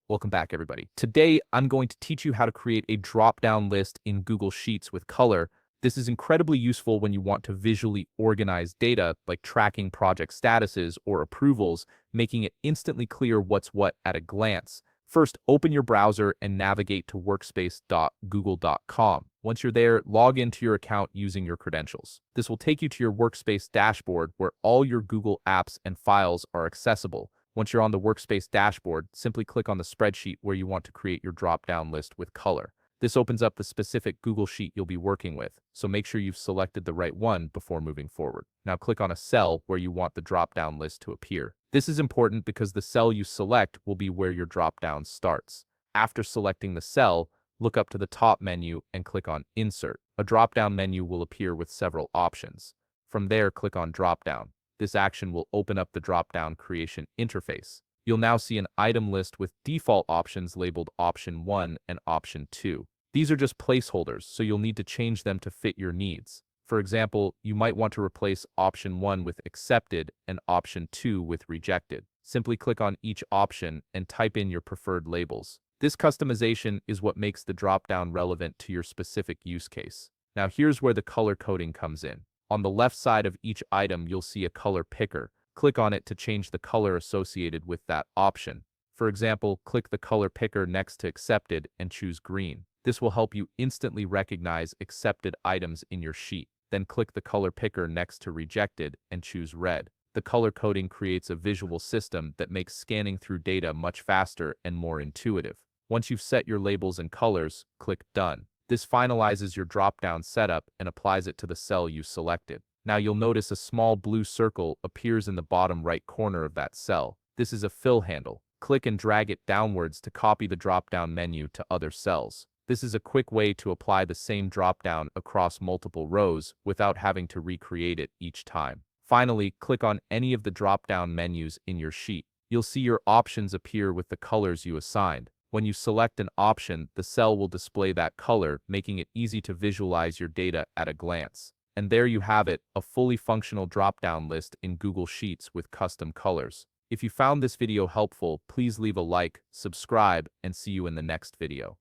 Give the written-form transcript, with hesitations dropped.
Welcome back, everybody. Today, I'm going to teach you how to create a drop-down list in Google Sheets with color. This is incredibly useful when you want to visually organize data, like tracking project statuses or approvals, making it instantly clear what's what at a glance. First, open your browser and navigate to workspace.google.com. Once you're there, log into your account using your credentials. This will take you to your Workspace dashboard where all your Google apps and files are accessible. Once you're on the Workspace dashboard, simply click on the spreadsheet where you want to create your drop-down list with color. This opens up the specific Google Sheet you'll be working with, so make sure you've selected the right one before moving forward. Now click on a cell where you want the drop-down list to appear. This is important because the cell you select will be where your drop-down starts. After selecting the cell, look up to the top menu and click on Insert. A drop-down menu will appear with several options. From there, click on Drop-down. This action will open up the drop-down creation interface. You'll now see an item list with default options labeled Option 1 and Option 2. These are just placeholders, so you'll need to change them to fit your needs. For example, you might want to replace Option 1 with Accepted and Option 2 with Rejected. Simply click on each option and type in your preferred labels. This customization is what makes the drop-down relevant to your specific use case. Now here's where the color coding comes in. On the left side of each item, you'll see a color picker. Click on it to change the color associated with that option. For example, click the color picker next to Accepted and choose green. This will help you instantly recognize accepted items in your sheet. Then click the color picker next to Rejected and choose red. The color coding creates a visual system that makes scanning through data much faster and more intuitive. Once you've set your labels and colors, click Done. This finalizes your drop-down setup and applies it to the cell you selected. Now you'll notice a small blue circle appears in the bottom right corner of that cell. This is a fill handle. Click and drag it downwards to copy the drop-down menu to other cells. This is a quick way to apply the same drop-down across multiple rows without having to recreate it each time. Finally, click on any of the drop-down menus in your sheet. You'll see your options appear with the colors you assigned. When you select an option, the cell will display that color, making it easy to visualize your data at a glance. And there you have it, a fully functional drop-down list in Google Sheets with custom colors. If you found this video helpful, please leave a like, subscribe, and see you in the next video.